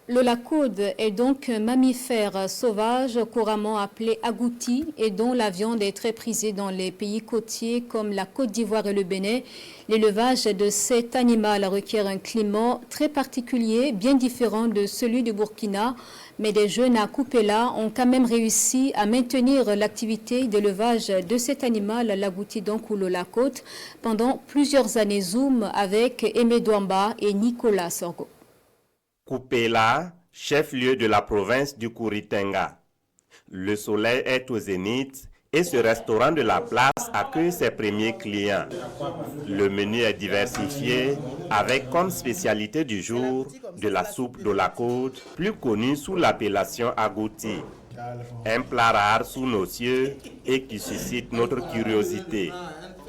Le lacode est donc un mammifère sauvage couramment appelé agouti et dont la viande est très prisée dans les pays côtiers comme la Côte d'Ivoire et le Bénin. L'élevage de cet animal requiert un climat très particulier, bien différent de celui du Burkina, mais des jeunes à Kupela ont quand même réussi à maintenir l'activité d'élevage de cet animal, l'agouti donc ou le lacode, pendant plusieurs années. Zoom avec Aimé Douamba et Nicolas Sorgo. Kupela, chef-lieu de la province du Kouritenga. Le soleil est au zénith et ce restaurant de la place accueille ses premiers clients. Le menu est diversifié avec comme spécialité du jour de la soupe de lacode, plus connue sous l'appellation agouti. Un plat rare sous nos cieux et qui suscite notre curiosité.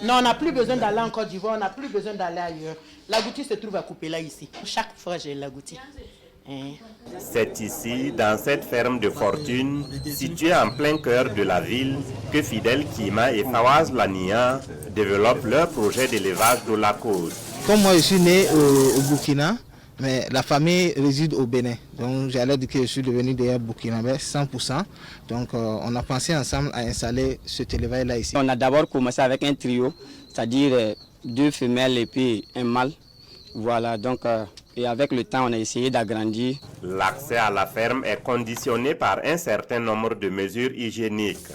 Non, on n'a plus besoin d'aller en Côte d'Ivoire, on n'a plus besoin d'aller ailleurs. L'agouti se trouve à Kupela ici. Chaque fois, j'ai l'agouti. C'est ici, dans cette ferme de fortune, située en plein cœur de la ville, que Fidel Kima et Fawaz Lania développent leur projet d'élevage de lacode. Comme moi, je suis né au Burkina, mais la famille réside au Bénin. Donc, j'allais dire que je suis devenu d'ailleurs burkinabé 100%. Donc, on a pensé ensemble à installer cet élevage-là ici. On a d'abord commencé avec un trio, c'est-à-dire 2 femelles et puis un mâle. Voilà, donc, et avec le temps, on a essayé d'agrandir. L'accès à la ferme est conditionné par un certain nombre de mesures hygiéniques.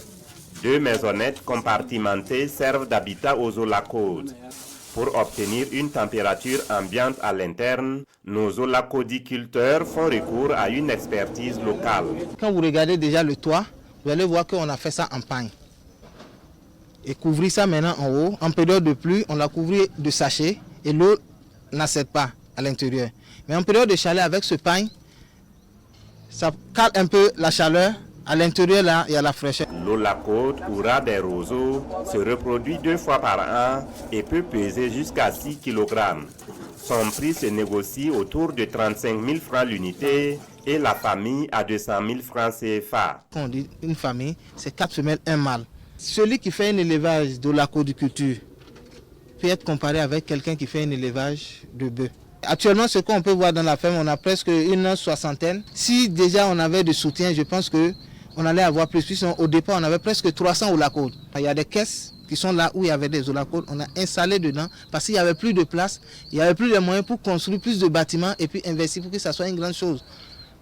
2 maisonnettes compartimentées servent d'habitat aux zoolacodes. Pour obtenir une température ambiante à l'interne, nos zoolacodiculteurs font recours à une expertise locale. Quand vous regardez déjà le toit, vous allez voir qu'on a fait ça en paille. Et couvrir ça maintenant en haut, en période de pluie, on l'a couvert de sachets et l'eau n'accède pas à l'intérieur. Mais en période de chaleur, avec ce paille, ça cale un peu la chaleur. À l'intérieur, là, il y a la fraîcheur. Le lacode ou rat des roseaux se reproduit 2 fois par an et peut peser jusqu'à 6 kg. Son prix se négocie autour de 35 000 francs l'unité et la famille à 200 000 francs CFA. Quand on dit une famille, c'est 4 femelles, un mâle. Celui qui fait un élevage de lacodiculture peut être comparé avec quelqu'un qui fait un élevage de bœufs. Actuellement, ce qu'on peut voir dans la ferme, on a presque une soixantaine. Si déjà on avait de soutien, je pense qu'on allait avoir plus. Au départ, on avait presque 300 zoolacodes. Il y a des caisses qui sont là où il y avait des zoolacodes. On a installé dedans parce qu'il n'y avait plus de place, il n'y avait plus de moyens pour construire plus de bâtiments et puis investir pour que ça soit une grande chose.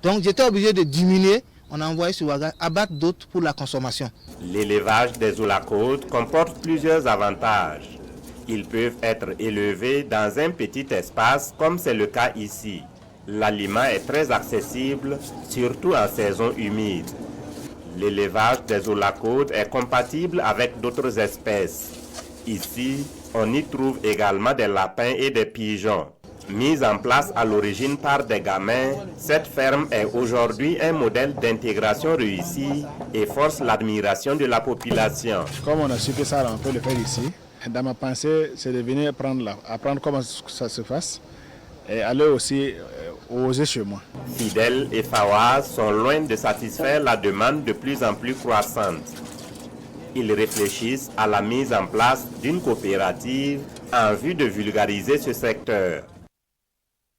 Donc j'étais obligé de diminuer. On a envoyé sur Ouaga abattre d'autres pour la consommation. L'élevage des zoolacodes comporte plusieurs avantages. Ils peuvent être élevés dans un petit espace comme c'est le cas ici. L'aliment est très accessible, surtout en saison humide. L'élevage des zoolacodes est compatible avec d'autres espèces. Ici, on y trouve également des lapins et des pigeons. Mise en place à l'origine par des gamins, cette ferme est aujourd'hui un modèle d'intégration réussi et force l'admiration de la population. Comme on a su que ça, on peut le faire ici. Dans ma pensée, c'est de venir apprendre comment ça se fasse et aller aussi oser chez moi. Fidel et Fawaz sont loin de satisfaire la demande de plus en plus croissante. Ils réfléchissent à la mise en place d'une coopérative en vue de vulgariser ce secteur.